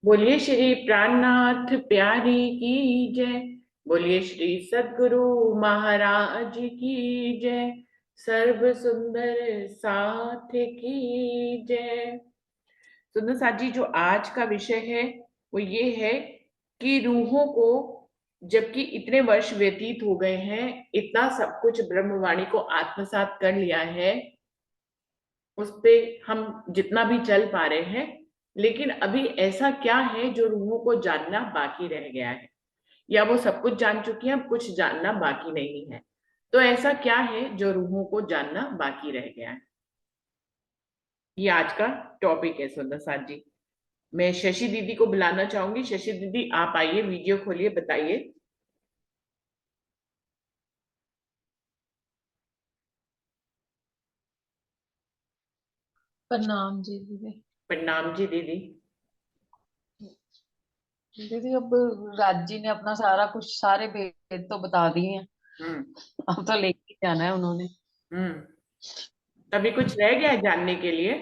बोलिए श्री प्राणनाथ प्यारी की जय। बोलिए श्री सद्गुरु महाराज की जय। सर्व सुंदर साथ की जय। सुंदर साथ जी, जो आज का विषय है वो ये है कि रूहों को, जबकि इतने वर्ष व्यतीत हो गए हैं, इतना सब कुछ ब्रह्मवाणी को आत्मसात कर लिया है, उस पे हम जितना भी चल पा रहे हैं, लेकिन अभी ऐसा क्या है जो रूहों को जानना बाकी रह गया है, या वो सब कुछ जान चुकी हैं, अब कुछ जानना बाकी नहीं है। तो ऐसा क्या है जो रूहों को जानना बाकी रह गया है, ये आज का टॉपिक है सुंदर साथ जी। मैं शशि दीदी को बुलाना चाहूंगी। शशि दीदी आप आइए, वीडियो खोलिए, बताइए। प्रणाम जी दीदी। प्रणाम जी दीदी। दीदी अब राज जी ने अपना सारा कुछ सारे भेद तो बता दिए हैं। हम्म। अब तो लेके ही जाना है उन्होंने। हम्म। तभी कुछ रह गया है जानने के लिए।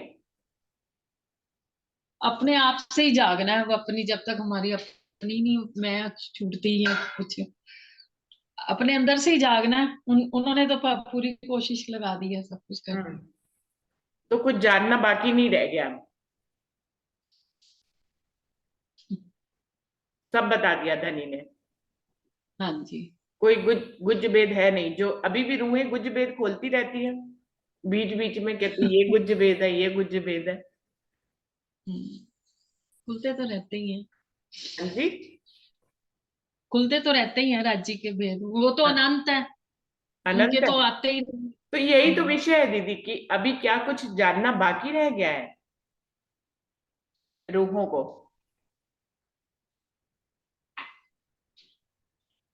अपने आप से ही जागना है, वो अपनी जब तक हमारी अपनी नहीं मैं छूटती है कुछ, अपने अंदर से ही जागना है। उन्होंने तो पूरी कोशिश लगा दी है सब कुछ करके। हम्म। तो कुछ जानना बाकी नहीं रह गया, सब बता दिया धनी ने। हाँ जी। कोई गुज गुज भेद है नहीं, जो अभी भी रूहें गुज भेद खोलती रहती है, बीच बीच में कहती ये गुज भेद है, ये गुज भेद है। खुलते तो रहते ही हैं। हाँ जी। खुलते तो रहते ही हैं राज्य के भेद, वो तो हाँ, अनंत है। उनके अनंत है। तो आते ही नहीं। तो यही तो हम्म, विषय है दीदी, कि अभी क्या कुछ जानना बाकी रह गया है रूहों को।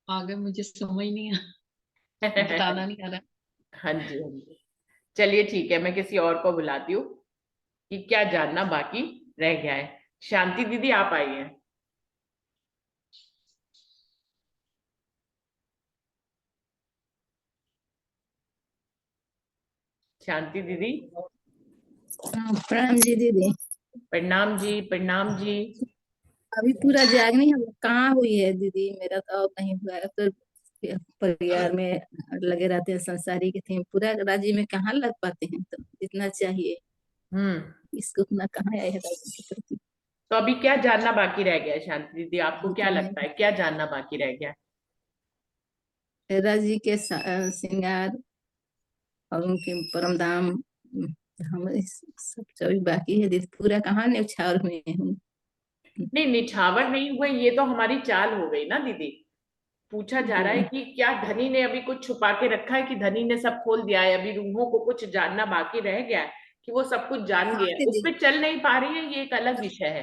आगे मुझे समझ नहीं आ, बताना हाँ नहीं आ रहा। जी, हाँ जी। चलिए ठीक है, मैं किसी और को बुलाती हूँ कि क्या जानना बाकी रह गया है। शांति दीदी आप आइए। शांति दीदी। हाँ, प्रणाम जी दीदी। प्रणाम जी, प्रणाम जी। अभी पूरा जागनी हम कहाँ हुई है दीदी, मेरा तो अब नहीं हुआ है। अब तो परिवार में लगे रहते हैं, संसारी के थे, पूरा राज्य में कहाँ लग पाते हैं, तो जितना चाहिए हम्म। इसको उतना कहाँ आया है राज्य के प्रति। तो अभी क्या जानना बाकी रह गया है शांति दीदी, आपको क्या जितना लगता है क्या जानना बाकी रह गया है? राज्य के श्रृंगार और उनके परम धाम, हम सब जो बाकी है दीदी, पूरा कहाँ न्यौछावर हुए हैं। नहीं, निछावर नहीं हुए, ये तो हमारी चाल हो गई ना दीदी। पूछा जा रहा है जी कि क्या धनी ने अभी कुछ छुपा के रखा है, कि धनी ने सब खोल दिया है, अभी रूहों को कुछ जानना बाकी रह गया है, कि वो सब कुछ जान हाँ गया है, उस दीदी। पर चल नहीं पा रही है, ये एक अलग विषय है।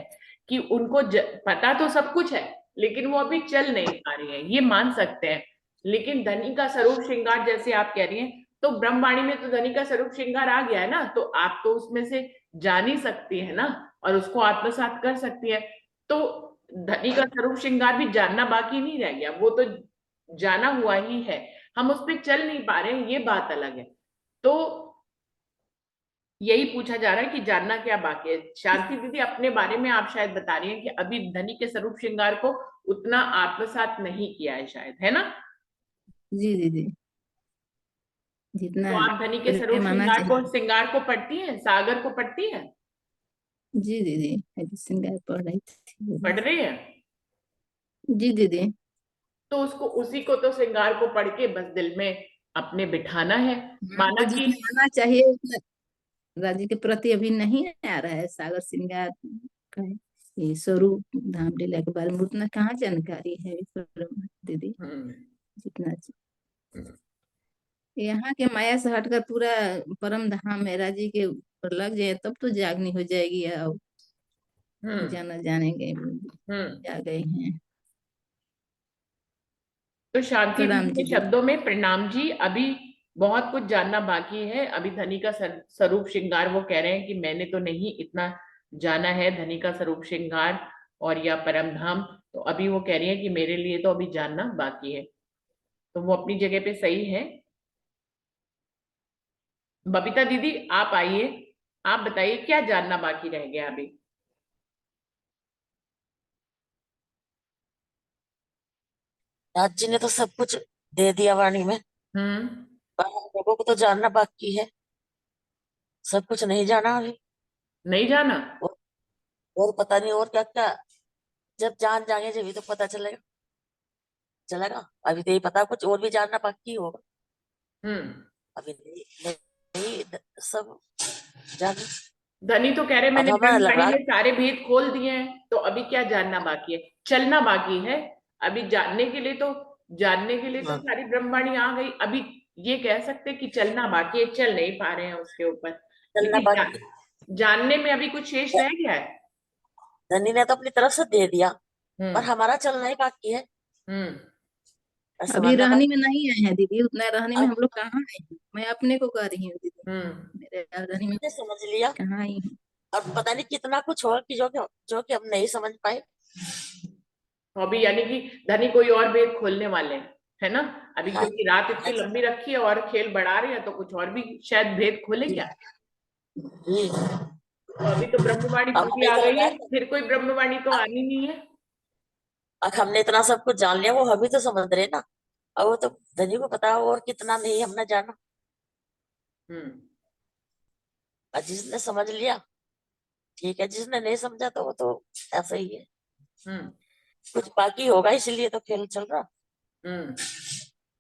कि उनको पता तो सब कुछ है, लेकिन वो अभी चल नहीं पा रही है, ये मान सकते हैं। लेकिन धनी का स्वरूप श्रृंगार जैसे आप कह रही हैं, तो ब्रह्मवाणी में तो धनी का स्वरूप श्रृंगार आ गया है ना, तो आप तो उसमें से जान ही सकती है ना, और उसको आत्मसात कर सकती है। तो धनी का स्वरूप श्रृंगार भी जानना बाकी नहीं रह गया, वो तो जाना हुआ ही है। हम उस पर चल नहीं पा रहे हैं, ये बात अलग है। तो यही पूछा जा रहा है कि जानना क्या बाकी है। शांति दीदी अपने बारे में आप शायद बता रही हैं कि अभी धनी के स्वरूप श्रृंगार को उतना आत्मसात नहीं किया है शायद, है ना? जी दीदी, जितना तो आप धनी के स्वरूप प्रेम आना श्रृंगार चाहिए। को, श्रृंगार को पढ़ती हैं, सागर को पढ़ती हैं? जी दीदी, अभी श्रृंगार पढ़ रही थी। पढ़ रही हैं? जी दीदी। तो उसको, उसी को तो श्रृंगार को पढ़ के बस दिल में अपने बिठाना है। हाँ, माना तो कि जितना आना चाहिए उतना राज्य के प्रति अभी नहीं आ रहा है। सागर श्रृंगार का ये स्वरूप धाम लीला के बारे में उतना कहाँ जानकारी है दीदी। हम्म। जितना यहाँ के माया से हटकर पूरा परम धाम में राज्य के ऊपर लग जाए तब तो जागनी हो जाएगी। और हम्म। जाना जानेंगे, हम्म। जा गए हैं। तो शांति प्रणाम दीदी जी के दीदी। शब्दों में, प्रणाम जी, अभी बहुत कुछ जानना बाकी है। अभी धनी का स्वरूप श्रृंगार वो कह रहे हैं कि मैंने तो नहीं इतना जाना है, धनी का स्वरूप श्रृंगार और या परम धाम। तो अभी वो कह रही है कि मेरे लिए तो अभी जानना बाकी है। तो वो अपनी जगह पे सही है। बबीता दीदी आप आइए, आप बताइए क्या जानना बाकी रह गया अभी। राज जी ने तो सब कुछ दे दिया वाणी में, पर हम लोगों को तो जानना बाकी है। सब कुछ नहीं जाना अभी। नहीं जाना। और, और पता नहीं और क्या क्या। जब जान जाएंगे जब तो पता चलेगा। चलेगा। अभी तो यही पता, कुछ और भी जानना बाकी होगा। हम्म। अभी नहीं, नहीं, सब जान। धनी तो कह रहे अब मैंने हमें लग ब्रह्मवाणी रहा है, में सारे भेद खोल दिए हैं, तो अभी क्या जानना बाकी है? चलना बाकी है। अभी जानने के लिए तो हाँ, सारी ब्रह्मवाणी आ गई। अभी ये कह सकते कि चलना बाकी है, चल नहीं पा रहे हैं उसके ऊपर। चलना लेकिन बाकी। जानने में अभी कुछ शेष रह गया है। धनी ने तो अपनी तरफ से दे दिया, पर हम्म। हमारा चलना ही बाकी है। हम्म। और अभी समझना रहने में बाकी। नहीं आए हैं दीदी, उतना रहने में अब हम लोग कहाँ आए हैं। मैं अपने को कह रही हूँ दीदी, हम्म। मेरे रहने में हमने समझ लिया। कहाँ आई हूँ। और पता नहीं कितना कुछ और कि जो कि हम नहीं समझ पाए। अभी यानी कि धनी कोई और भेद खोलने वाले हैं, है ना? अभी हाँ, क्योंकि रात हाँ इतनी जी, लंबी रखी है और खेल बढ़ा रही है, तो कुछ और भी शायद भेद खोले जी, क्या? जी। तो अभी तो ब्रह्मवाणी अब पूरी हमें आ क्या गई लग रहा है, है, फिर कोई ब्रह्मवाणी तो अब आनी नहीं है। अब हमने इतना सब कुछ जान लिया, वो अभी तो समझ रहे ना। अब वो तो धनी को पता है और कितना नहीं हमने जाना। हम्म। और जिसने समझ लिया ठीक है, जिसने नहीं समझा तो वो तो ऐसा ही है। हम्म। कुछ बाकी होगा इसलिए तो खेल चल रहा। हम्म।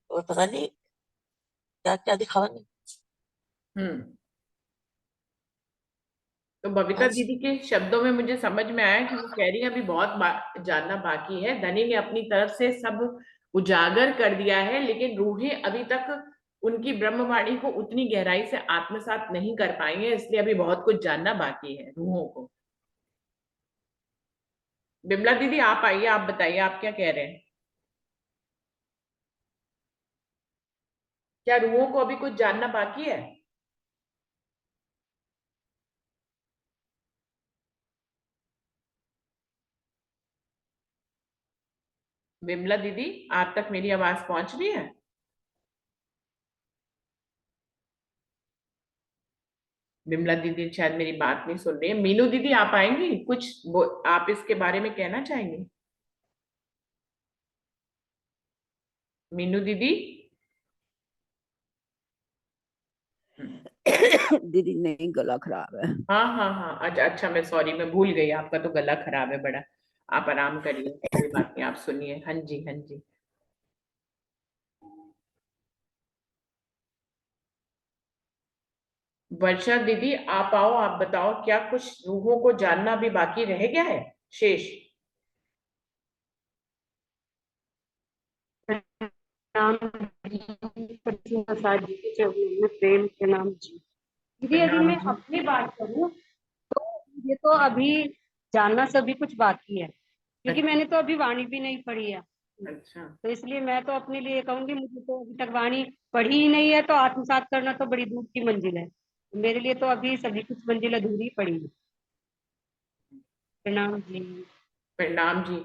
और पता नहीं क्या क्या दिखाएंगे। हम्म। तो बबीता आज दीदी के शब्दों में मुझे समझ में आया कि वो कह रही है अभी बहुत जानना बाकी है। धनी ने अपनी तरफ से सब उजागर कर दिया है, लेकिन रूहें अभी तक उनकी ब्रह्मवाणी को उतनी गहराई से आत्मसात नहीं कर पाई हैं, इसलिए अभी बहुत कुछ जानना बाकी है रूहों को। बिमला दीदी आप आइए, आप बताइए आप क्या कह रहे हैं। क्या रूहों को अभी कुछ जानना बाकी है? बिमला दीदी, आप तक मेरी आवाज पहुंच रही है? बिमला दीदी शायद मेरी बात नहीं सुन रही है। मीनू दीदी आप आएंगी, कुछ आप इसके बारे में कहना चाहेंगी? मीनू दीदी। दीदी नहीं, गला खराब है। हाँ हाँ हाँ, अच्छा अच्छा, मैं सॉरी, मैं भूल गई, आपका तो गला खराब है बड़ा। आप आराम करिए, कोई बात नहीं, आप सुनिए। हाँ जी, हाँ जी। वर्षा दीदी आप आओ, आप बताओ क्या कुछ रूहों को जानना भी बाकी रह गया है शेष? नाम जी, प्रतिमा प्रसाद जी के चरणों में प्रेम के नाम जी। दीदी यदि प्रणाम मैं जी। अपनी बात करूं तो ये तो अभी जानना सभी कुछ बाकी है, क्योंकि मैंने तो अभी वाणी भी नहीं पढ़ी है। अच्छा। तो इसलिए मैं तो अपने लिए कहूंगी, मुझे तो अभी तक वाणी पढ़ी ही नहीं है, तो आत्मसात करना तो बड़ी दूर की मंजिल है। मेरे लिए तो अभी सभी कुछ मंजिल अधूरी पड़ी है। प्रणाम जी। प्रणाम जी।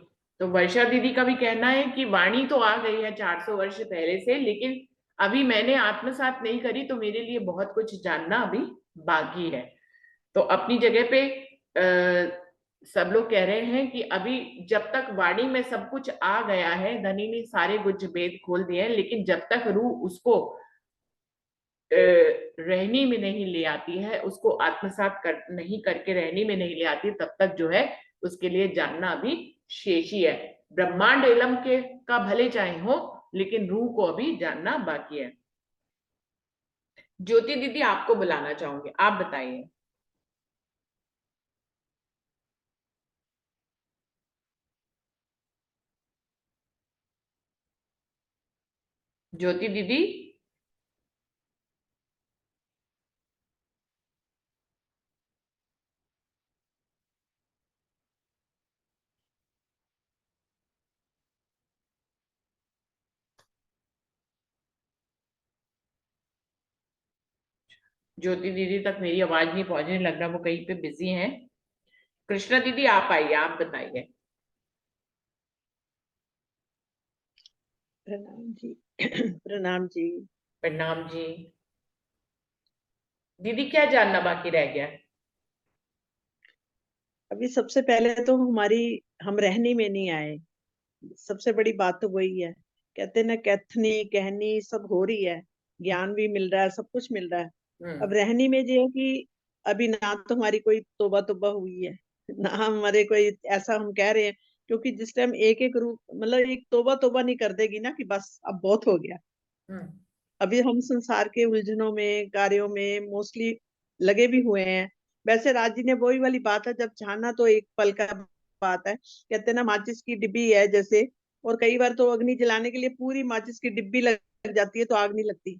तो वर्षा दीदी का भी कहना है कि वाणी तो आ गई है 400 वर्ष पहले से, लेकिन अभी मैंने आत्मसात नहीं करी, तो मेरे लिए बहुत कुछ जानना अभी बाकी है। तो अपनी जगह पे सब लोग कह रहे हैं कि अभी जब तक वाणी में सब कुछ आ गया है, धनी ने सारे कुछ भेद खोल दिए हैं, लेकिन जब तक रूह उसको रहनी में नहीं ले आती है, उसको आत्मसात कर नहीं करके रहनी में नहीं ले आती, तब तक जो है उसके लिए जानना अभी शेष ही है। ब्रह्मांड इलम के का भले चाहे हो, लेकिन रूह को अभी जानना बाकी है। ज्योति दीदी आपको बुलाना चाहूंगी, आप बताइए। ज्योति दीदी। ज्योति दीदी तक मेरी आवाज नहीं पहुंचने लग रहा, वो कहीं पे बिजी हैं। कृष्णा दीदी आप आइए, आप बताइए। प्रणाम जी। प्रणाम जी। प्रणाम जी। दीदी क्या जानना बाकी रह गया? अभी सबसे पहले तो हम रहने में नहीं आए। सबसे बड़ी बात तो वही है। कहते ना कैथनी कहनी सब हो रही है, ज्ञान भी मिल रहा है, सब कुछ मिल रहा है। अब रहनी में ये है कि अभी ना तो हमारी कोई तौबा तौबा हुई है, ना हमारे कोई ऐसा हम कह रहे हैं, क्योंकि जिस टाइम एक एक रूप मतलब एक तौबा तौबा नहीं कर देगी ना कि बस अब बहुत हो गया। अभी हम संसार के उलझनों में कार्यों में मोस्टली लगे भी हुए हैं। वैसे राज जी ने वही वाली बात है, जब जाना तो एक पल का बात है। कहते हैं ना माचिस की डिब्बी है जैसे, और कई बार तो अग्नि जलाने के लिए पूरी माचिस की डिब्बी लग जाती है तो आग नहीं लगती,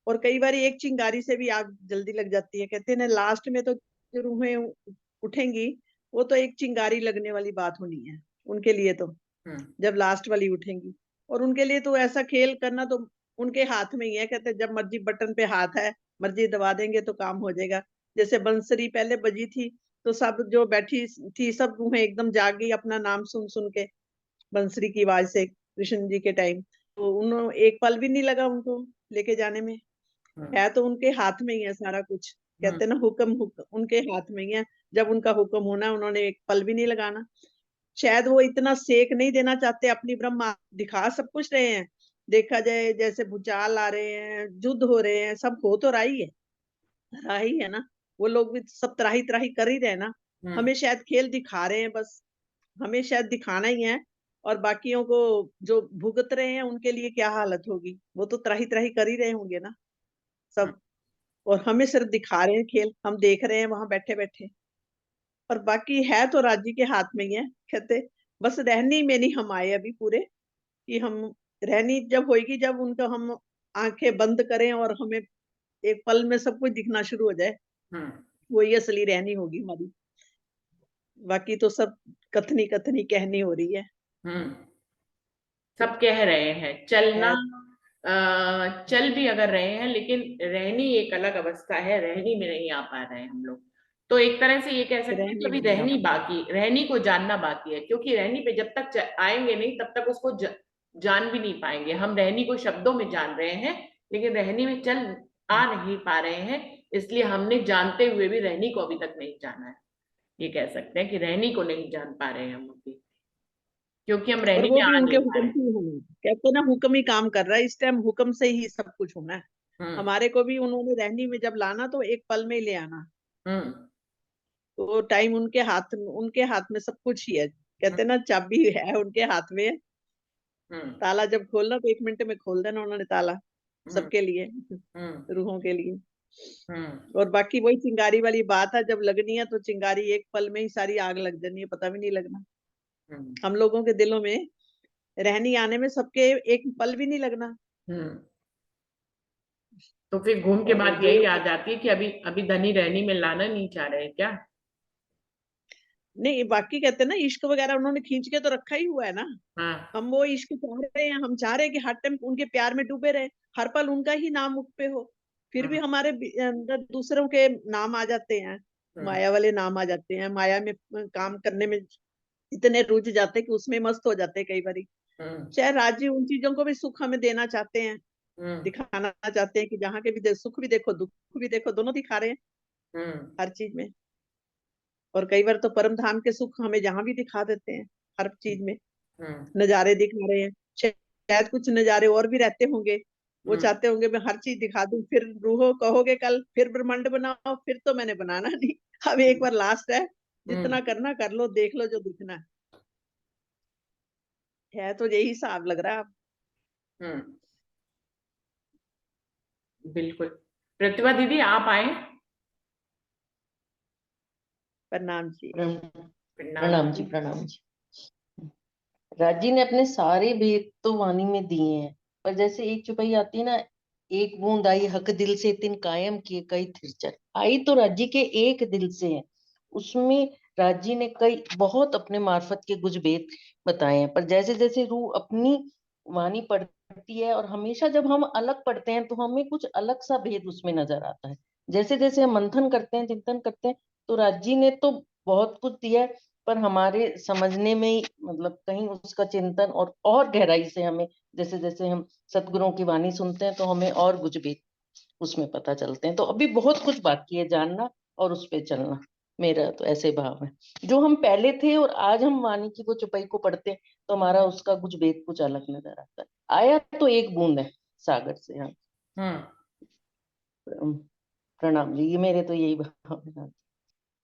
और कई बार एक चिंगारी से भी आग जल्दी लग जाती है। कहते हैं ना लास्ट में तो जो रूहें उठेंगी वो तो एक चिंगारी लगने वाली बात होनी है उनके लिए तो, जब लास्ट वाली उठेंगी। और उनके लिए तो ऐसा खेल करना तो उनके हाथ में ही है। कहते हैं जब मर्जी बटन पे हाथ है, मर्जी दबा देंगे तो काम हो जाएगा। जैसे बंसरी पहले बजी थी तो सब जो बैठी थी सब रूहें एकदम जाग गई अपना नाम सुन सुन के, बंसरी की आवाज से कृष्ण जी के टाइम। तो उन्होंने एक पल भी नहीं लगा उनको लेके जाने में। है तो उनके हाथ में ही है सारा कुछ। कहते हैं ना हुक्म उनके हाथ में ही है, जब उनका हुक्म होना है उन्होंने एक पल भी नहीं लगाना। शायद वो इतना सेक नहीं देना चाहते, अपनी ब्रह्मा दिखा सब कुछ रहे हैं। देखा जाए जैसे भूचाल आ रहे हैं, युद्ध हो रहे हैं, सब हो तो रहा ही है ना। वो लोग भी सब त्राही त्राही कर ही रहे हैं ना। हमें शायद खेल दिखा रहे हैं बस, हमें शायद दिखाना ही है। और बाकियों को जो भुगत रहे हैं उनके लिए क्या हालत होगी, वो तो त्राही त्राही कर ही रहे होंगे ना सब। और हमें सिर्फ दिखा रहे हैं खेल, हम देख रहे हैं वहां बैठे बैठे। और बाकी है तो राजी के हाथ में ही है। कहते बस रहनी में नहीं हम आए अभी पूरे, कि हम रहनी जब होएगी, जब उनका हम आंखें बंद करें और हमें एक पल में सब कुछ दिखना शुरू हो जाए, वही असली रहनी होगी हमारी। बाकी तो सब कथनी कथनी कहनी हो रही है। सब कह रहे हैं चलना, है। चल भी अगर रहे हैं, लेकिन रहनी एक अलग अवस्था है, रहनी में नहीं आ पा रहे हैं हम लोग। तो एक तरह से ये कह सकते हैं कि रहनी अभी में नहीं रहनी बाकी, रहनी को जानना बाकी है, क्योंकि रहनी पे जब तक आएंगे नहीं तब तक उसको जान भी नहीं पाएंगे। हम रहनी को शब्दों में जान रहे हैं, लेकिन रहनी में चल आ नहीं पा रहे हैं, इसलिए हमने जानते हुए भी रहनी को अभी तक नहीं जाना है। ये कह सकते हैं कि रहनी को नहीं जान पा रहे हैं हम अभी, क्योंकि हम और रहनी वो में भी आ उनके नहीं पा हुक्म रहे हैं। से ही होना है। कहते हैं ना हुक्म ही काम कर रहा है इस टाइम, हुक्म से ही सब कुछ होना है। हम्म हमारे को भी उन्होंने रहनी में जब लाना तो एक पल में ही ले आना। हम्म तो टाइम उनके हाथ में सब कुछ ही है। कहते हैं ना चाबी है उनके हाथ में। हम्म ताला जब खोलना तो 1 मिनट में खोल देना उन्होंने ताला, हम्म सबके लिए, हम्म रूहों के लिए। हम्म और बाकी वही चिंगारी वाली बात है, जब लगनी है तो चिंगारी एक पल में ही सारी आग लग जानी है, पता भी नहीं लगना। हम्म हम लोगों के दिलों में रहनी आने में सबके एक पल भी नहीं लगना। हम्म। तो फिर घूम के और बात ये यही आ जाती है कि अभी अभी धनी रहनी में लाना नहीं चाह रहे हैं क्या? नहीं, बाकी कहते हैं ना इश्क वगैरह उन्होंने खींच के तो रखा ही हुआ है ना। हाँ हम वो इश्क चाह रहे हैं, हम चाह रहे हैं कि हर टाइम उनके प्यार में डूबे रहे, हर पल उनका ही नाम मुख पे हो। फिर भी हाँ हमारे अंदर दूसरों के नाम आ जाते हैं, हाँ माया वाले नाम आ जाते हैं। माया में काम करने में इतने रुझ जाते हैं कि उसमें मस्त हो जाते हैं कई बारी। हम्म चाहे राजी उन चीजों को भी सुख हमें देना चाहते हैं, हम्म दिखाना चाहते हैं कि जहाँ के भी सुख भी देखो दुख भी देखो, दोनों दिखा रहे हैं हम्म हर चीज में। और कई बार तो परम धाम के सुख हमें जहाँ भी दिखा देते हैं, हर चीज में हम्म नजारे दिखा रहे हैं। शायद कुछ नजारे और भी रहते होंगे, वो हम्म चाहते होंगे मैं हर चीज दिखा दूं, फिर रूहो कहोगे कल फिर ब्रह्मांड बनाओ, फिर तो मैंने बनाना नहीं। अब एक बार लास्ट है, जितना करना कर लो, देख लो जो दिखना है। तो यही हिसाब लग रहा है अब। हम्म। बिल्कुल। प्रतिभा दीदी आप आए। प्रणाम जी। प्रणाम प्रणाम जी, प्रणाम जी। राजी ने अपने सारे भेद तो वाणी में दिए हैं, पर जैसे एक चौपाई आती है ना, एक बूंद आई हक दिल से तिन कायम किए कई थिरचर, आई तो राजी के एक दिल से है। उसमें राजी ने कई बहुत अपने मार्फत के कुछ भेद बताए हैं, पर जैसे जैसे रूह अपनी वाणी पढ़ती है और हमेशा जब हम अलग पढ़ते हैं तो हमें कुछ अलग सा भेद उसमें नजर आता है। जैसे जैसे हम मंथन करते हैं, चिंतन करते हैं, तो राजी ने तो बहुत कुछ दिया है, पर हमारे समझने में ही मतलब कहीं उसका चिंतन और गहराई से हमें, जैसे जैसे हम सतगुरुओं की वाणी सुनते हैं तो हमें और कुछ भी उसमें पता चलते हैं। तो अभी बहुत कुछ बाकी है जानना और उस पे चलना। मेरा तो ऐसे भाव है। जो हम पहले थे और आज हम वाणी की वो चौपाई को पढ़ते हैं तो हमारा उसका कुछ भेद कुछ अलग नजर आता है। आया तो एक बूंद है सागर से। हाँ, प्रणाम जी, ये मेरे तो यही भाव है।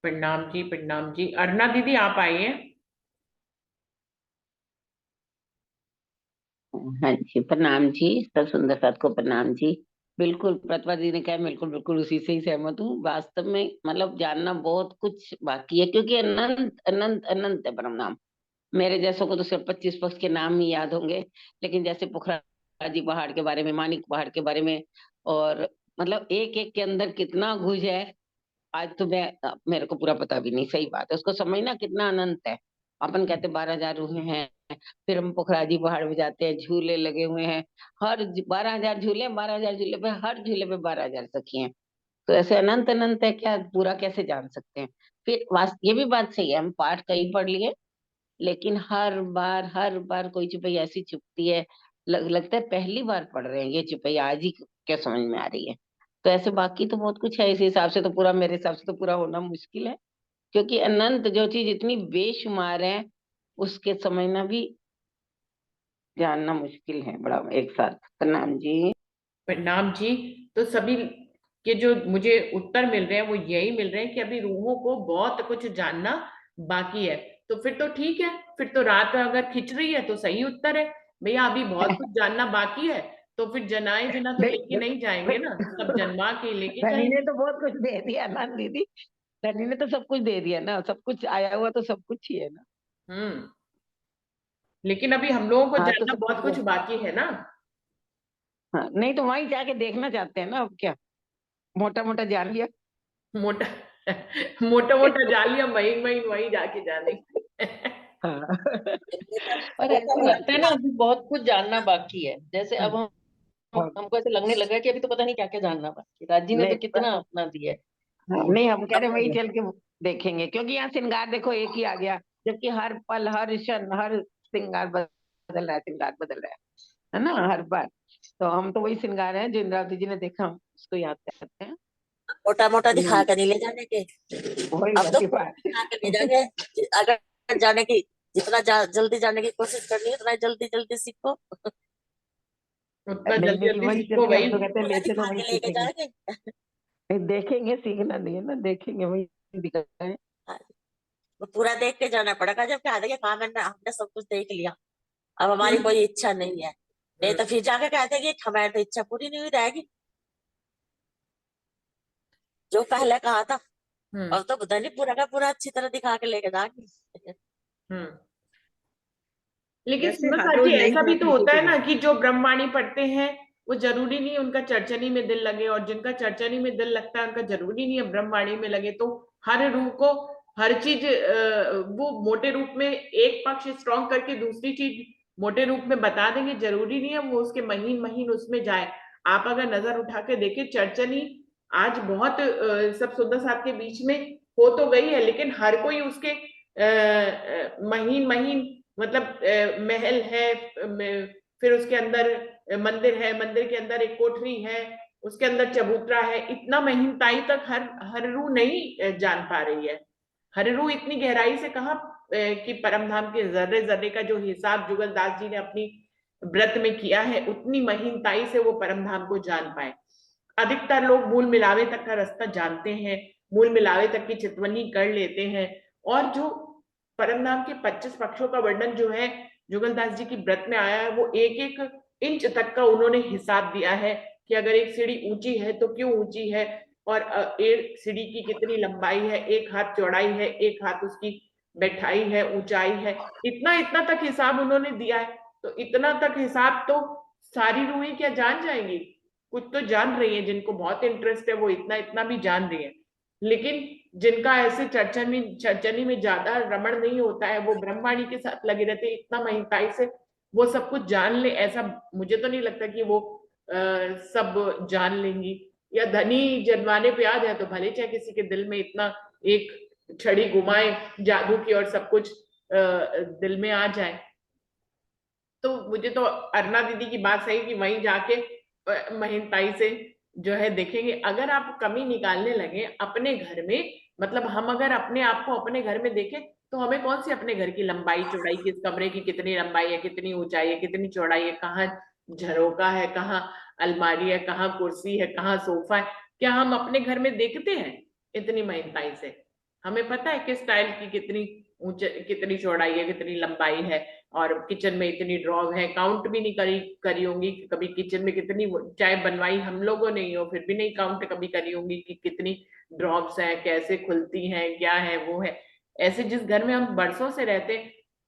प्रणाम जी, प्रणाम जी। अरुणा दीदी आप आइए। हाँ जी, प्रणाम जी, सब सुंदर साथ को प्रणाम जी। बिल्कुल प्रतिभा जी ने कहा, बिल्कुल बिल्कुल उसी से ही सहमत हूँ। वास्तव में मतलब जानना बहुत कुछ बाकी है, क्योंकि अनंत अनंत अनंत है ब्रह्म नाम। मेरे जैसों को तो सिर्फ 25 पक्ष के नाम ही याद होंगे, लेकिन जैसे पुखराजी पहाड़ के बारे में, मानिक पहाड़ के बारे में, और मतलब एक एक के अंदर कितना घुस है, आज तो मेरे को पूरा पता भी नहीं। सही बात है, उसको समझना कितना अनंत है। अपन कहते 12,000 रूहें हैं, फिर हम पुखराजी पहाड़ में जाते हैं, झूले लगे हुए हैं, हर 12,000 झूले, 12,000 झूले पे, हर झूले पे 12,000 सखी हैं। तो ऐसे अनंत अनंत है, क्या पूरा कैसे जान सकते हैं। फिर ये भी बात सही है, हम पाठ कई पढ़ लिए, लेकिन हर बार कोई चुपई ऐसी चुपती है, लगता है पहली बार पढ़ रहे हैं ये चुपई, आज ही क्या समझ में आ रही है। तो ऐसे बाकी तो बहुत कुछ है, इस हिसाब से तो पूरा, मेरे हिसाब से तो पूरा होना मुश्किल है, क्योंकि अनंत जो चीज इतनी बेशुमार है, उसके समझना भी जानना मुश्किल है बड़ा एक साथ। प्रणाम जी। प्रणाम जी। तो सभी के जो मुझे उत्तर मिल रहे हैं वो यही मिल रहे हैं कि अभी रूहों को बहुत कुछ जानना बाकी है। तो फिर तो ठीक है, फिर तो रात अगर खिंच रही है तो सही उत्तर है। भैया अभी बहुत कुछ जानना बाकी है, तो फिर जनाए बिना तो लेके नहीं जाएंगे ना, सब जनवा के लेके धनी ने जाएंगे। तो बहुत कुछ दे दिया ना दीदी, धनी ने तो सब कुछ दे दिया ना, सब कुछ आया हुआ तो सब कुछ ही है ना। हम्म। लेकिन अभी हम लोगों को हाँ तो जानना सब बहुत कुछ कुछ, बाकी है ना। हाँ नहीं तो वहीं जाके देखना चाहते हैं ना, अब क्या मोटा मोटा जान लिया। मोटा मोटा मोटा जालिया महीन महीन वहीं जाके जाने। हाँ और ऐसा लगता है ना अभी बहुत कुछ जानना बाकी है। जैसे अब हम हाँ, हमको ऐसे लगने लगा है कि अभी तो पता नहीं क्या क्या जानना बाकी है। राजी ने तो नहीं कितना अपना दिया है। हाँ, नहीं हम कह रहे वही अब चल के देखेंगे, क्योंकि यहाँ श्रृंगार देखो एक ही आ गया, जबकि हर पल हर क्षण हर श्रृंगार बदल रहा है, श्रृंगार बदल रहा है ना हर बार। तो हम तो वही श्रृंगार है जो इंद्रावती जी ने देखा, हम उसको याद करते हैं। मोटा मोटा दिखा हम्म, कर नहीं ले जाने के। वही अब तो वाली बात। दिखा कर ले जाएंगे। अगर जाने की जितना जल्दी जाने की कोशिश करनी है उतना जल्दी जल्दी सीखो। उतना नहीं जल्दी नहीं, जल्दी वही चल सीखो के हम वही। तो कहते हैं पूरा लेते तो दिखा वही के लेके सीखेंगे। जाएंगे। नहीं, देखेंगे, सीखना नहीं है ना, देखेंगे वही दिखाए। हाँ, वो पूरा देख के जाना पड़ेगा। जब कहा देंगे हाँ मैंने हमने सब कुछ देख लिया, अब हमारी कोई इच्छा नहीं है। नहीं तो फिर जाके कहते हैं कि हमारी तो इच्छा पूरी नहीं हुई रहेगी जो पहले कहा था। हम्म अब तो पता नहीं पूरा का पूरा अच्छी तरह दिखा के लेके जाएंगे। हम्म। लेकिन वैसे सुनो हर साथी, रोज नई ऐसा भी बात तो लेके होता है ना चलेंगे। कि जो ब्रह्मवाणी पढ़ते हैं वो जरूरी नहीं उनका चर्चनी में दिल लगे, और जिनका चर्चनी में दिल लगता है उनका जरूरी नहीं है ब्रह्मवाणी में लगे। तो हर रूह को हर चीज वो मोटे रूप में एक पक्ष स्ट्रॉन्ग करके दूसरी चीज मोटे रूप में बता देंगे, जरूरी नहीं है वो उसके महीन महीन उसमें जाए। आप अगर नजर उठा के देखें, चर्चनी आज बहुत सब सुंदर साथ के बीच में हो तो गई है, लेकिन हर कोई उसके महीन महीन मतलब महल है, फिर उसके अंदर मंदिर है, मंदिर के अंदर एक कोठरी है, उसके अंदर चबूतरा है, इतना महीनताई तक हर हर रूह नहीं जान पा रही है। हर रूह इतनी गहराई से कहाँ कि परम धाम के जर्रे जर्रे का जो हिसाब जुगल दास जी ने अपनी व्रत में किया है, उतनी महीनताई से वो परम धाम को जान पाए। अधिकतर लोग मूल मिलावे तक का रास्ता जानते हैं, मूल मिलावे तक की चितवनी कर लेते हैं, और जो परम धाम के 25 पक्षों का वर्णन जो है जुगलदास जी की व्रत में आया है, वो एक एक इंच तक का उन्होंने हिसाब दिया है कि अगर एक सीढ़ी ऊंची है तो क्यों ऊंची है, और एक सीढ़ी की कितनी लंबाई है, एक हाथ चौड़ाई है, एक हाथ उसकी बैठाई है, ऊंचाई है, इतना इतना तक हिसाब उन्होंने दिया है। तो इतना तक हिसाब तो सारी रूहें क्या जान जाएंगी? कुछ तो जान रही है, जिनको बहुत इंटरेस्ट है वो इतना इतना भी जान रही है, लेकिन जिनका ऐसे चर्चनी में ज्यादा रमण नहीं होता है, वो ब्रह्मवाणी के साथ लगे रहते हैं इतना महिताई से, वो सब कुछ जान ले, ऐसा मुझे तो नहीं लगता कि वो सब जान लेंगी। या धनी जनवाने पे आ जाए तो भले चाहे किसी के दिल में इतना एक छड़ी घुमाए जादू की और सब कुछ दिल में आ जाए। तो मुझे तो अरुणा दीदी की बात सही कि वहीं जाके महिनताई से जो है देखेंगे। अगर आप कमी निकालने लगे अपने घर में, मतलब हम अगर अपने आप को अपने घर में देखें तो हमें कौन सी अपने घर की लंबाई चौड़ाई, किस कमरे की कितनी लंबाई है, कितनी ऊंचाई है, कितनी चौड़ाई है, कहाँ झरोका है, कहाँ अलमारी है, कहाँ कुर्सी है, कहाँ सोफा है, क्या हम अपने घर में देखते हैं इतनी महीनताई से? हमें पता है किस टाइल की कितनी ऊंचाई, कितनी चौड़ाई है, कितनी लंबाई है, और किचन में इतनी ड्रॉर है, काउंट भी नहीं करी होंगी कि कभी किचन में कितनी, चाय बनवाई हम लोगों ने ही हो फिर भी नहीं काउंट कभी करी होंगी कि कितनी ड्रॉप्स हैं, कैसे खुलती हैं, क्या है वो है। ऐसे जिस घर में हम बरसों से रहते,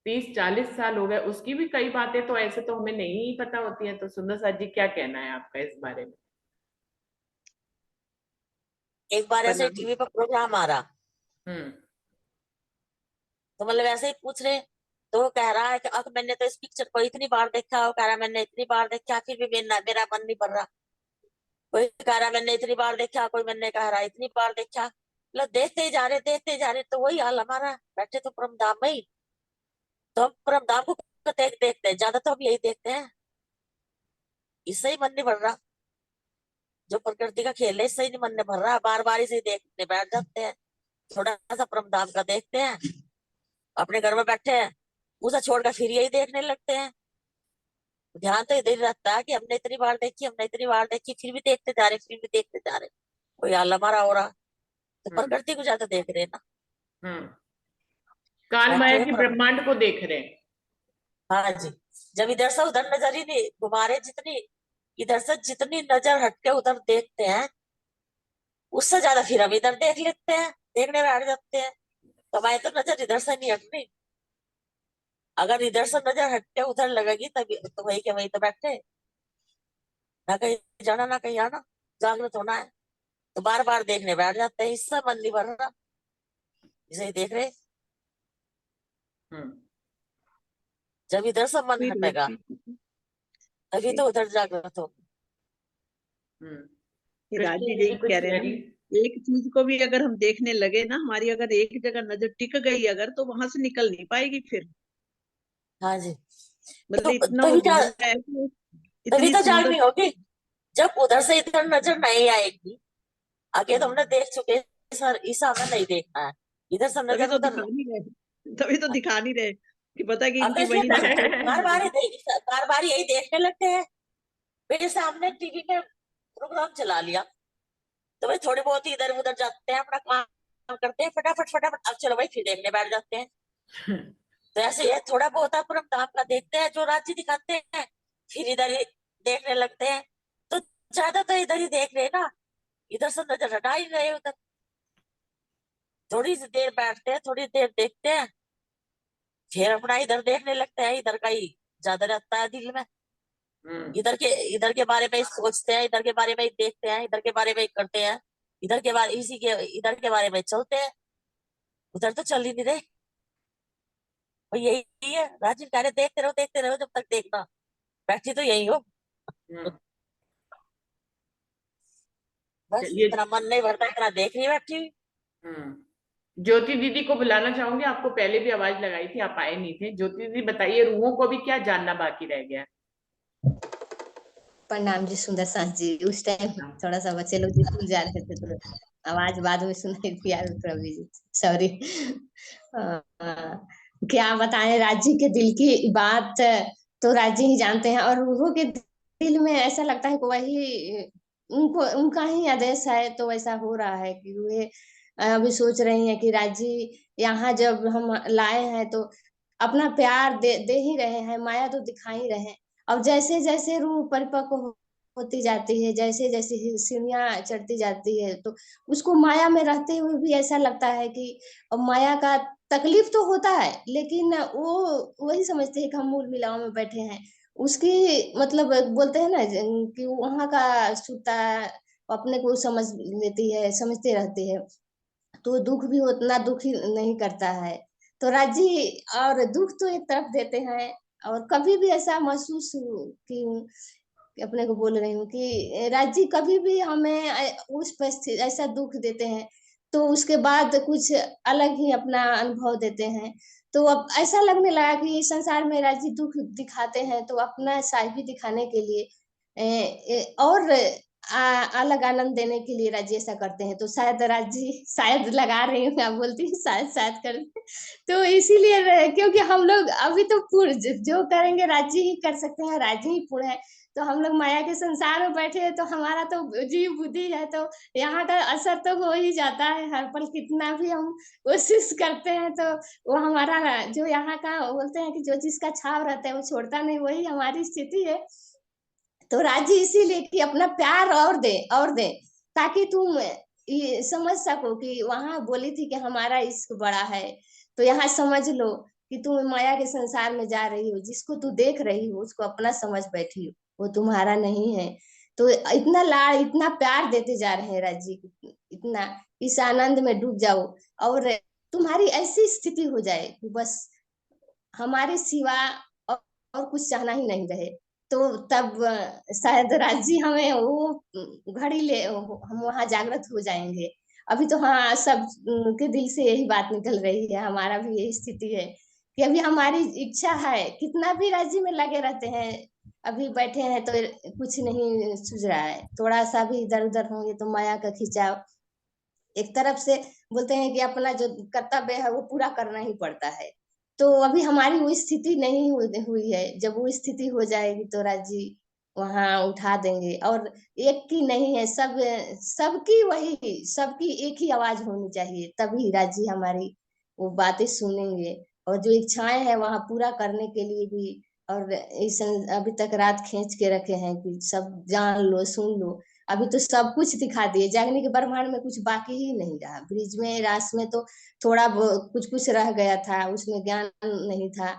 30-40 साल हो गए, उसकी भी कई बातें तो ऐसे तो हमें नहीं पता होती हैं। तो सुंदर साथ जी क्या कहना है आपका इस बारे में? एक बार ऐसे प्रणाम। टीवी पर प्रोग्राम आ रहा, हम्म तो मतलब ऐसे ही पूछ रहे, तो वो कह रहा है कि अब मैंने तो इस पिक्चर को इतनी बार देखा, वो कह रहा मैंने इतनी बार देखा फिर भी मेरा मन नहीं भर रहा। कोई कह रहा मैंने इतनी बार देखा, कोई मैंने कह रहा इतनी बार देखा। मतलब देखते ही जा रहे, तो वही हाल हमारा, बैठे तो परम धाम में ही, तो हम परम धाम को देखते हैं ज्यादा, तो हम यही देखते हैं, इससे ही मन नहीं भर रहा। जो प्रकृति का खेल है इससे ही नहीं मन नहीं भर रहा, बार बार इसे देखने बैठ जाते हैं। थोड़ा सा परम धाम का देखते हैं, अपने घर में बैठे हैं, उसे छोड़कर फिर यही देखने लगते हैं। ध्यान तो इधर ही रहता है कि हमने इतनी बार देखी, फिर भी देखते जा रहे, फिर भी देखते जा रहे, कोई हाल हमारा हो रहा। तो हम्म प्रकृति को ज्यादा देख रहे हैं ना, हम्म काल बैठे माया हुए की परम। ब्रह्मांड को देख रहे हैं। हाँ जी, जब इधर से उधर नजर ही नहीं घुमारे, जितनी इधर से जितनी नजर हटके उधर देखते हैं, उससे ज्यादा फिर हम इधर देख लेते हैं, देखने बैठ जाते हैं। तो हमारी तो नजर इधर से नहीं हटनी, अगर इधर से नजर हटके उधर लगेगी तभी तो वही के वही तो बैठे, ना कहीं जाना ना कहीं आना, जागृत होना है। तो बार बार देखने बैठ जाते हैं, इससे मन नहीं भर रहा, इसे ही देख रहे। हम्म जब इधर से मन फिर हटेगा तभी तो उधर जागृत हो। हम्म राज जी कृष्ण जी यही कुछ कह रहे कह हैं रही? ना, एक चीज को भी अगर हम देखने लगे ना, हमारी अगर एक जगह नजर टिक गई अगर, तो वहां से निकल नहीं पाएगी फिर। हाँ जी, मतलब तो इतना वो तभी घूम रहा है कि तभी इतनी तो सुंदर। जागनी होगी। जब उधर से इधर नजर नहीं आएगी, आगे तो हमने देख चुके हैं, सर इस हमें नहीं देखना है, इधर से तभी नजर तो उधर। दिखा नहीं रहे, तभी तो दिखा नहीं रहे कि पता है कि अब तो इनकी इसलिए वही नजर चल रही है। बार बार यही देखने लगते हैं। मेरे सामने टीवी में प्रोग्राम चला लिया, तो भाई थोड़े बहुत ही इधर उधर जाते हैं, अपना काम करते हैं, फटाफट फटाफट, अब चलो भाई फिर देखने बैठ जाते हैं। तो ऐसे ये थोड़ा बहुत अपना काम का देखते हैं, जो राज्य दिखाते हैं, फिर इधर ही देखने लगते हैं। तो ज्यादा तो इधर ही देख रहे हैं ना, इधर से नजर हटा ही रहे उधर। थोड़ी सी देर बैठते हैं, थोड़ी देर देखते हैं, फिर अपना इधर देखने लगते हैं, इधर का ही ज्यादा रहता है दिल में। हम्म इधर के बारे में ही सोचते हैं, इधर के बारे में ही देखते हैं, इधर के बारे में ही करते हैं, इधर के बारे में चलते हैं, उधर तो चल ही नहीं रहे। और यही है, राजीव कह रहे देखते रहो जब तक देखना, बैठी तो यही हो, हम्म बस चलिए। इतना मन नहीं भरता, इतना देख रही बैठी हुई। ज्योति दीदी को बुलाना चाहूंगी, आपको पहले भी आवाज लगाई थी, आप आए नहीं थे। ज्योति दीदी बताइए, रूहों को भी क्या जानना बाकी रह गया? प्रणाम जी सुंदर सास जी। उस टाइम थोड़ा सा बच्चे लोग स्कूल जा रहे थे तो आवाज बाद में सुनाई थी यार, प्रभु जी सॉरी। क्या बताएं राजी के दिल की बात, तो राजी ही जानते हैं। और रूहों के दिल में ऐसा लगता है कि वही उनको उनका ही आदेश है, तो ऐसा हो रहा है कि रूहें अभी सोच रही हैं कि राजी यहाँ जब हम लाए हैं तो अपना प्यार दे ही रहे हैं, माया तो दिखा ही रहे हैं। अब जैसे जैसे रूह परिपक्व होती जाती है, जैसे जैसे सीढ़ियां चढ़ती जाती है, तो उसको माया में रहते हुए भी ऐसा लगता है कि अब माया का तकलीफ तो होता है, लेकिन वो वही समझते हैं कि हम मूल मिलाव में बैठे हैं। उसकी मतलब बोलते हैं ना कि वहाँ का सुता अपने को समझ लेती है, समझते रहती है, तो दुख भी उतना दुख ही नहीं करता है। तो राजी और दुख तो एक तरफ देते हैं। और कभी भी ऐसा महसूस कि अपने को बोल रही हूँ कि राजी कभी भी हमें उस परिस्थिति ऐसा दुख देते हैं, तो उसके बाद कुछ अलग ही अपना अनुभव देते हैं। तो अब ऐसा लगने लगा कि इस संसार में राजी दुख दिखाते हैं तो अपना साइड भी दिखाने के लिए और अलग आनंद देने के लिए राज्य ऐसा करते हैं। तो शायद राज्य शायद लगा रही हूँ, मैं बोलती हूँ शायद कर तो इसीलिए क्योंकि हम लोग अभी तो जो करेंगे राज्य ही कर सकते हैं, राज्य ही पूर्ण है। तो हम लोग माया के संसार में बैठे हैं, तो हमारा तो जीव बुद्धि है, तो यहाँ का असर तो हो ही जाता है हर पल। कितना भी हम कोशिश करते हैं तो वो हमारा जो यहाँ का बोलते हैं कि जो जिसका छाव रहता है वो छोड़ता नहीं, वही हमारी स्थिति है। तो राज्य इसीलिए कि अपना प्यार और दे ताकि तुम ये समझ सको कि वहां बोली थी कि हमारा इश्क बड़ा है, तो यहाँ समझ लो कि तुम माया के संसार में जा रही हो, जिसको तू देख रही हो उसको अपना समझ बैठी हो, वो तुम्हारा नहीं है। तो इतना लाड़ इतना प्यार देते जा रहे हैं राज्य को, इतना इस आनंद में डूब जाओ और तुम्हारी ऐसी स्थिति हो जाए कि बस हमारे सिवा और कुछ चाहना ही नहीं रहे। तो तब शायद राज्य हमें वो घड़ी ले हम वहां जागृत हो जाएंगे। अभी तो हाँ सब के दिल से यही बात निकल रही है, हमारा भी यही स्थिति है कि अभी हमारी इच्छा है, कितना भी राज्य में लगे रहते हैं, अभी बैठे हैं तो कुछ नहीं सूझ रहा है। थोड़ा सा भी इधर उधर होंगे तो माया का खिंचाव, एक तरफ से बोलते हैं कि अपना जो कर्तव्य है वो पूरा करना ही पड़ता है। तो अभी हमारी वो स्थिति नहीं हुई है। जब वो स्थिति हो जाएगी तो राज्य वहां उठा देंगे। और एक की नहीं है, सबकी वही सबकी एक ही आवाज होनी चाहिए, तभी राज्य हमारी वो बातें सुनेंगे। और जो इच्छाएं हैं वहां पूरा करने के लिए भी, और इस अभी तक रात खींच के रखे हैं कि सब जान लो सुन लो। अभी तो सब कुछ दिखा दिए, जागने के ब्रह्मांड में कुछ बाकी ही नहीं रहा। ब्रिज में रास में तो थोड़ा कुछ कुछ रह गया था, उसमें ज्ञान नहीं था,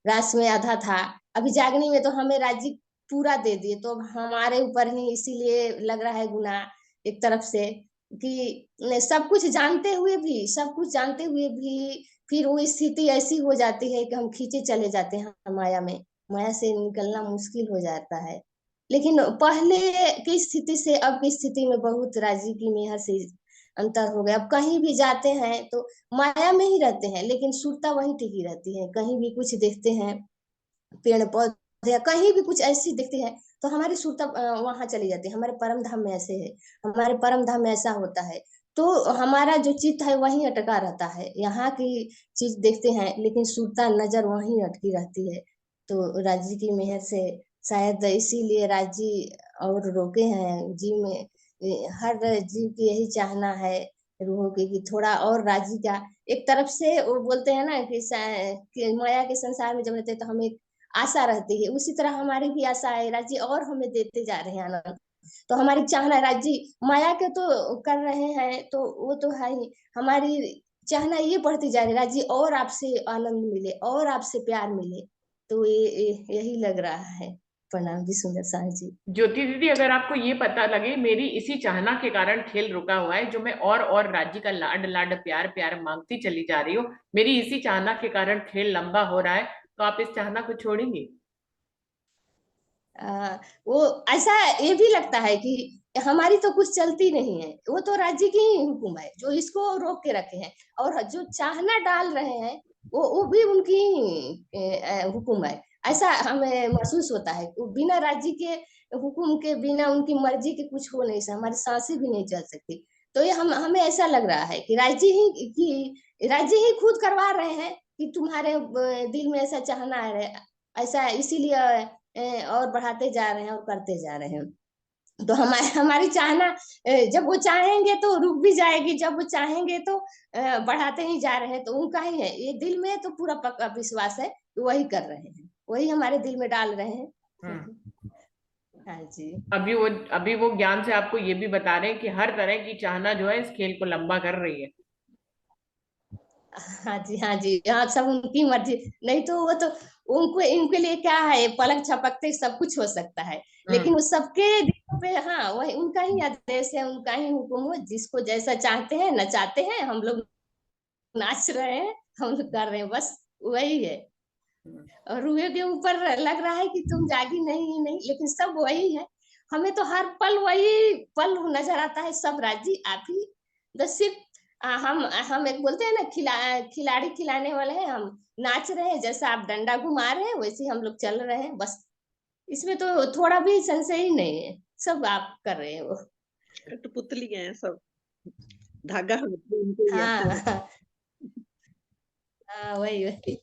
रास में आधा था। अभी जागने में तो हमें राज्य पूरा दे दिए, तो अब हमारे ऊपर ही इसीलिए लग रहा है गुनाह एक तरफ से कि सब कुछ जानते हुए भी, सब कुछ जानते हुए भी फिर वो स्थिति ऐसी हो जाती है कि हम खींचे चले जाते हैं माया में, माया से निकलना मुश्किल हो जाता है। लेकिन पहले की स्थिति से अब की स्थिति में बहुत राज्य की मेहर से अंतर हो गया। अब कहीं भी जाते हैं तो माया में ही रहते हैं, लेकिन सुरता वही टिकी रहती है। कहीं भी कुछ देखते हैं, पेड़ पौधे कहीं भी कुछ ऐसी दिखती है तो हमारी सुरता वहां चली जाती है। हमारे परम धाम में ऐसे है, हमारे परम धाम में ऐसा होता है, तो हमारा जो चित्त है वहीं अटका रहता है। यहाँ की चीज देखते हैं लेकिन सुरता नजर वहीं अटकी रहती है। तो राज्य की मेहर से शायद इसीलिए राज्य और रोके हैं जीव में। हर जीव की यही चाहना है रूहों की कि थोड़ा और राज्य का, एक तरफ से वो बोलते हैं ना कि माया के संसार में जब रहते हैं तो हमें आशा रहती है, उसी तरह हमारी भी आशा है राज्य और हमें देते जा रहे हैं आनंद। तो हमारी चाहना राज्य माया के तो कर रहे हैं तो वो तो है ही, हमारी चाहना ये बढ़ती जा रही है राज्य और आपसे आनंद मिले और आपसे प्यार मिले। तो यही लग रहा है। प्रणाम जी सुंदर साह जी। ज्योति दीदी, अगर आपको ये पता लगे मेरी इसी चाहना के कारण खेल रुका हुआ है, जो मैं और राज्य का लाड लाड प्यार प्यार मांगती चली जा रही हूँ, मेरी इसी चाहना के कारण खेल लंबा हो रहा है, तो आप इस चाहना को छोड़ेंगे? वो ऐसा ये भी लगता है कि हमारी तो कुछ चलती नहीं है, वो तो राज्य की ही हुक्म है जो इसको रोक के रखे हैं। और जो चाहना डाल रहे हैं वो भी उनकी हुक्म है, ऐसा हमें महसूस होता है। वो बिना राज्य के हुक्म के, बिना उनकी मर्जी के कुछ हो नहीं सकता, हमारी सांसें भी नहीं चल सकती। तो ये हमें ऐसा लग रहा है कि राज्य ही खुद करवा रहे हैं कि तुम्हारे दिल में ऐसा चाहना है, ऐसा इसीलिए और बढ़ाते जा रहे हैं और करते जा रहे हैं। तो हमारी चाहना जब वो चाहेंगे तो रुक भी जाएगी, जब वो चाहेंगे तो बढ़ाते ही जा रहे हैं। तो उनका ही है ये, दिल में तो पूरा पक्का विश्वास है कि वही कर रहे हैं, वही हमारे दिल में डाल रहे हैं। हाँ जी। अभी वो ज्ञान से आपको ये भी बता रहे हैं कि हर तरह की चाहना जो है इस खेल को लंबा कर रही है। हाँ जी हाँ जी, हाँ सब उनकी मर्जी, नहीं तो वो तो उनको इनके लिए क्या है, पलक झपकते सब कुछ हो सकता है, लेकिन वो सबके दिलों पे हाँ वही उनका ही आदेश है, उनका ही हुक्म हो, जिसको जैसा चाहते हैं नचाते हैं, हम लोग नाच रहे हैं, हम लोग कर रहे हैं, बस वही है। और रूहे के ऊपर लग रहा है कि तुम जागी नहीं, लेकिन सब वही है। हमें तो हर पल वही पल नजर आता है, सब राज्य आप ही, बस सिर्फ हम एक बोलते हैं ना खिलाड़ी खिलाने वाले हैं, हम नाच रहे हैं, जैसा आप डंडा घुमा रहे हैं वैसे हम लोग चल रहे हैं, बस इसमें तो थोड़ा भी संशय ही नहीं है, सब आप कर रहे हैं वो। कठपुतली हैं सब, धागा उनके ही है हाँ सब। हाँ वही वही।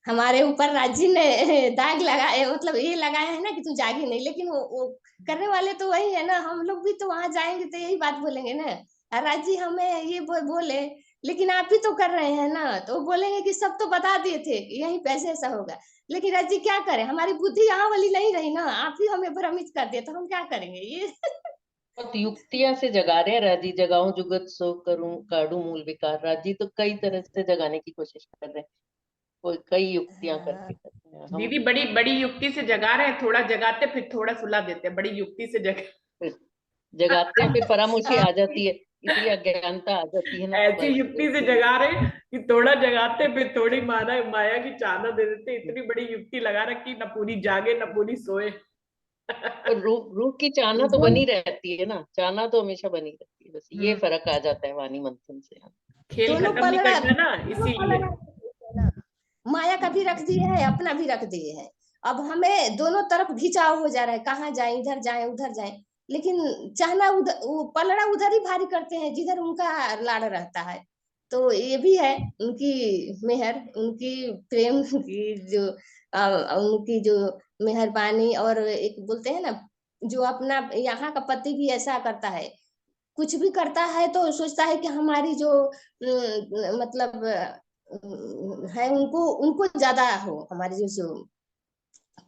हमारे ऊपर राजी ने दाग लगाए, मतलब ये लगाया है ना कि तू जागी नहीं, लेकिन वो करने वाले तो वही है ना। हम लोग भी तो वहां जाएंगे तो यही बात बोलेंगे ना, राजी हमें ये बोले लेकिन आप ही तो कर रहे हैं ना, तो वो बोलेंगे कि सब तो बता दिए थे कि यहीं पैसे ऐसा होगा, लेकिन राजी क्या करें, हमारी बुद्धि यहाँ वाली नहीं रही ना, आप ही हमें भ्रमित कर दिए तो हम क्या करेंगे ये। बहुत युक्तियां से जगा रहे हैं राजी, जगाऊं जुगत सो करूं काढू मूल विकार। राजी तो कई तरह से जगाने की कोशिश कर रहे हैं, कोई कई युक्तियां करके कर रहे हैं। हम दीदी बड़ी बड़ी युक्ति से जगा रहे हैं, थोड़ा जगाते फिर थोड़ा सुला देते हैं, बड़ी युक्ति से जगा। जगाते हैं, फिर परामोशी हाँ, आ जाती है, इतनी अज्ञानता आ जाती है ना, तो ऐसी बस युक्ति से जगा रहे हैं कि थोड़ा जगाते फिर थोड़ी माना माया की चादर दे देते, इतनी बड़ी युक्ति लगा रखी, न पूरी जागे न पूरी सोए। और रूह रूह की चाहना तो बनी रहती है ना, चाहना तो हमेशा बनी रहती है, बस ये फर्क आ जाता है वाणी मंथन से। खेल दोनों खत्म नहीं पलड़ा करना ना, दोनों इसीलिए। पलड़ा माया का भी रख दिए है, अपना भी रख दिए है। अब हमें दोनों तरफ घिंचाव हो जा रहा है, कहाँ जाए, इधर जाए उधर जाए, लेकिन चाहना उधर, वो पलड़ा उधर ही भारी करते हैं जिधर उनका लाड़ रहता है। तो ये भी है उनकी मेहर, उनकी प्रेम की जो उनकी जो मेहरबानी, और एक बोलते हैं ना जो अपना यहाँ का पति भी ऐसा करता है, कुछ भी करता है तो सोचता है कि हमारी जो मतलब है उनको उनको ज्यादा हो, हमारी जो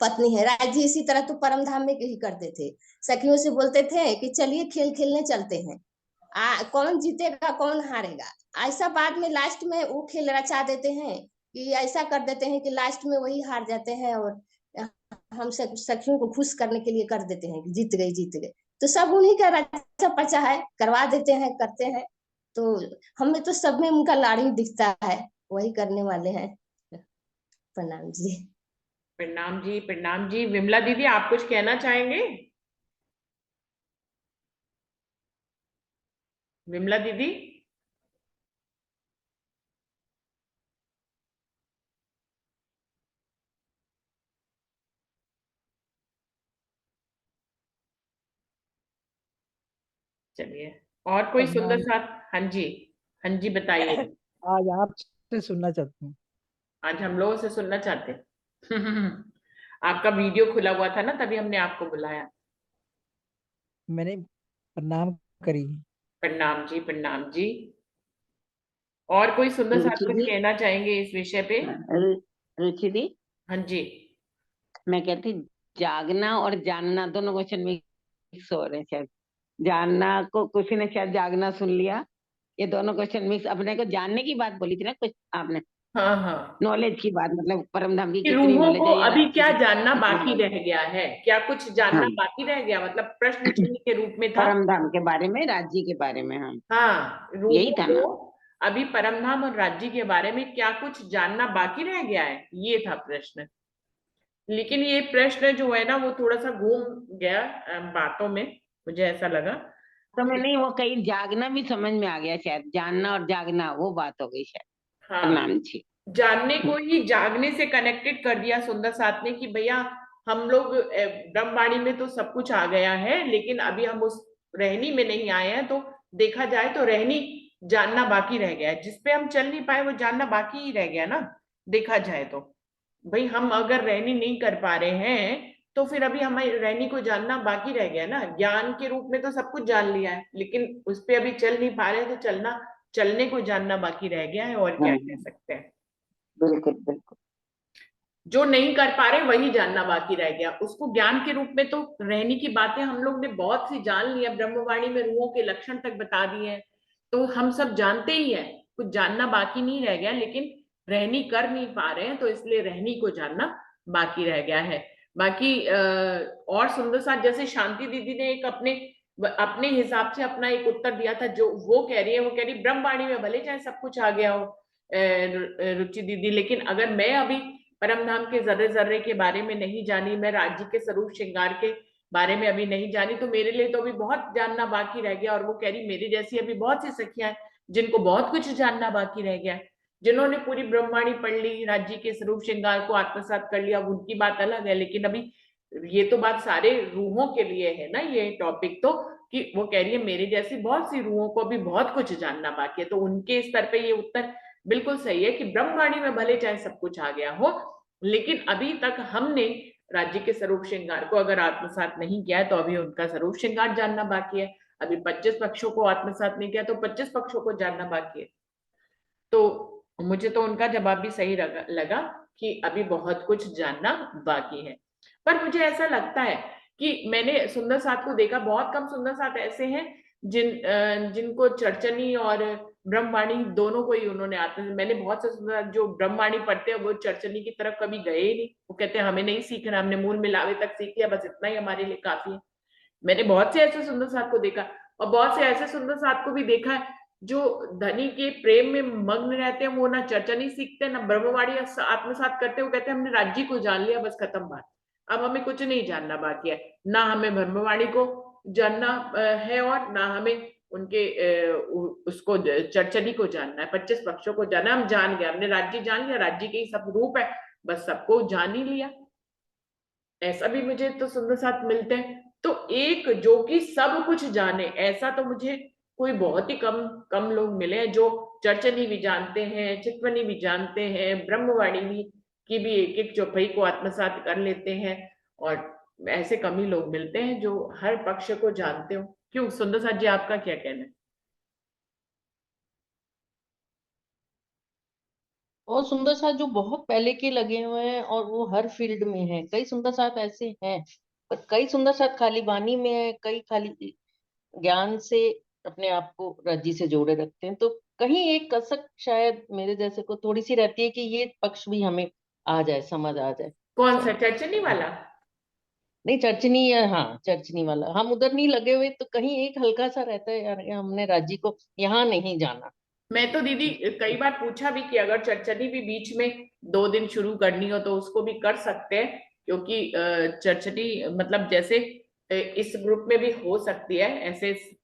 पत्नी है। राजी इसी तरह तो परम धाम में ही करते थे, सखियों से बोलते थे कि चलिए खेल खेलने चलते हैं, कौन जीतेगा कौन हारेगा, ऐसा बाद में लास्ट में वो खेल रचा देते हैं कि ऐसा कर देते हैं कि लास्ट में वही हार जाते हैं, और हम सखियों को खुश करने के लिए कर देते हैं कि जीत गई जीत गए। तो सब उन्हीं का रचा पचा है, करवा देते हैं करते हैं। तो हमें तो सब में उनका लाड़ी दिखता है, वही करने वाले हैं। प्रणाम जी। प्रणाम जी, प्रणाम जी। विमला दीदी आप कुछ कहना चाहेंगे? विमला दीदी। चलिए, और कोई सुंदर प्रणाम। साथ। हाँ जी, हाँ जी बताइए। आज आपसे सुनना चाहती हूँ। आज हम लोगों से सुनना चाहते हैं। आपका वीडियो खुला हुआ था ना, तभी हमने आपको बुलाया। मैंने प्रणाम करी। प्रणाम जी, प्रणाम जी। और कोई सुंदर साथ रुचि कुछ दी, कहना चाहेंगे इस विषय पे? रुचि दी, हाँ जी। मैं कहती जागना और जानना दोनों क्वेश्चन मिक्स हो रहे हैं शायद। जानना को किसी ने शायद जागना सुन लिया, ये दोनों क्वेश्चन मिक्स। अपने को जानने की बात बोली थी ना कुछ आपने, हाँ हाँ, नॉलेज की बात, मतलब परम धाम की कि कितनी रूहों नॉलेज को है या अभी राज्य क्या की जानना कितनी बाकी knowledge रह गया है, क्या कुछ जानना हाँ, बाकी रह गया, मतलब प्रश्न चिन्ह के रूप में था। परम धाम के बारे में, राज्य के बारे में। हाँ, हाँ, यही रूहों था को ना। अभी परमधाम और राज्य के बारे में क्या कुछ जानना बाकी रह गया है, ये था प्रश्न। लेकिन ये प्रश्न जो है ना वो थोड़ा सा घूम गया बातों में, मुझे ऐसा लगा। तो मैं नहीं, वो कहीं जागना भी समझ में आ गया शायद, जानना और जागना वो बात हो गई शायद। हाँ, प्रणाम जी। जानने को ही जागने से कनेक्टेड कर दिया सुंदर साथ ने, कि भैया हम लोग ब्रह्मवाणी में तो सब कुछ आ गया है, लेकिन अभी हम उस रहनी में नहीं आए हैं। तो देखा जाए तो रहनी जानना बाकी रह गया है, जिसपे हम चल नहीं पाए वो जानना बाकी ही रह गया ना। देखा जाए तो भाई हम अगर रहनी नहीं कर पा रहे हैं तो फिर अभी हमें रहनी को जानना बाकी रह गया ना। ज्ञान के रूप में तो सब कुछ जान लिया है, लेकिन उस पे अभी चल नहीं पा रहे, तो चलने को जानना बाकी रह गया है, और क्या हाँ, कह सकते हैं। बिल्कुल बिल्कुल। जो नहीं कर पा रहे वही जानना बाकी रह गया। उसको ज्ञान के रूप में तो रहने की बातें हम लोग ने बहुत सी जान ली है, ब्रह्मवाणी में रूहों के लक्षण तक बता दिए हैं, तो हम सब जानते ही हैं, कुछ जानना बाकी नहीं रह गया। लेकिन रहनी कर नहीं पा रहे हैं, तो इसलिए रहनी को जानना बाकी रह गया है। बाकी और सुंदर साथ जैसे शांति दीदी ने एक अपने अपने हिसाब से अपना एक उत्तर दिया था, जो वो कह रही है, वो कह रही ब्रह्मवाणी में भले चाहे सब कुछ आ गया हो रुचि दीदी, लेकिन अगर मैं अभी परमधाम के जर्रे जर्रे के बारे में नहीं जानी, मैं राज्य के स्वरूप श्रृंगार के बारे में अभी नहीं जानी, तो मेरे लिए तो अभी बहुत जानना बाकी रह गया। और वो कह रही मेरी जैसी अभी बहुत सी सखियां हैं जिनको बहुत कुछ जानना बाकी रह गया है, जिन्होंने पूरी ब्रह्मवाणी पढ़ ली, राज्य के स्वरूप श्रृंगार को आत्मसात कर लिया, उनकी बात अलग है। लेकिन अभी ये तो बात सारे रूहों के लिए है ना ये टॉपिक, तो कि वो कह रही है मेरे जैसी बहुत सी रूहों को भी बहुत कुछ जानना बाकी है। तो उनके स्तर पे ये उत्तर बिल्कुल सही है कि ब्रह्मवाणी में भले चाहे सब कुछ आ गया हो, लेकिन अभी तक हमने राज्य के स्वरूप श्रृंगार को अगर आत्मसात नहीं किया है तो अभी उनका स्वरूप श्रृंगार जानना बाकी है। अभी 25 पक्षों को आत्मसात नहीं किया तो 25 पक्षों को जानना बाकी है। तो मुझे तो उनका जवाब भी सही लगा कि अभी बहुत कुछ जानना बाकी है। पर मुझे ऐसा लगता है कि मैंने सुंदर साथ को देखा, बहुत कम सुंदर साथ ऐसे हैं जिनको चर्चनी और ब्रह्मवाणी दोनों को ही उन्होंने मैंने बहुत से सुंदर जो ब्रह्मवाणी पढ़ते हैं वो चर्चनी की तरफ कभी गए ही नहीं। वो कहते हैं हमें नहीं सीखना, हमने मूल मिलावे तक सीख लिया, बस इतना ही हमारे लिए काफी है। मैंने बहुत से ऐसे सुंदर साथ को देखा और बहुत से ऐसे सुंदर साथ को भी देखा है जो धनी के प्रेम में मग्न रहते हैं, वो ना चर्चनी सीखते ना ब्रह्मवाणी आत्मसात करते। वो कहते हैं हमने राज्य को जान लिया, बस खत्म बात, अब हमें कुछ नहीं जानना बाकी है, ना हमें ब्रह्मवाणी को जानना है और ना हमें उनके उसको चर्चनी को जानना है, 25 पक्षों को जानना। हम जान गए, हमने राज्य जान लिया, राज्य के ही सब रूप है, बस सबको जान ही लिया। ऐसा भी मुझे तो सुंदर साथ मिलते हैं। तो एक जो कि सब कुछ जाने, ऐसा तो मुझे कोई बहुत ही कम लोग मिले हैं जो चर्चनी भी जानते हैं, चित्तवनी भी जानते हैं, ब्रह्मवाणी भी की भी एक एक चौपाई को आत्मसात कर लेते हैं। और ऐसे कम ही लोग मिलते हैं जो हर पक्ष को जानते हो। क्यों सुंदर साथ जी, आपका क्या कहना है? और सुंदर साथ जो बहुत पहले के लगे हुए हैं और वो हर फील्ड में है। कई सुंदर साथ ऐसे हैं, पर कई सुंदर साथ खाली वाणी में है, कई खाली ज्ञान से अपने आप को राज्य से जोड़े रखते हैं। तो कहीं एक कसक शायद मेरे जैसे को थोड़ी सी रहती है कि ये पक्ष भी हमें आ जाए, समझ आ जाए। कौन सा, चर्चनी वाला? नहीं, चर्चनी या हाँ चर्चनी वाला, हम उधर नहीं लगे हुए तो कहीं एक हल्का सा रहता है यार, हमने राज्य को यहाँ नहीं जाना। मैं तो दीदी कई बार पूछा भी कि अगर चर्चनी भी बीच में 2 दिन शुरू करनी हो तो उसको भी कर सकते हैं, क्योंकि चर्चनी मतलब जैसे इस ग्रुप में भी हो सकती है, ऐसे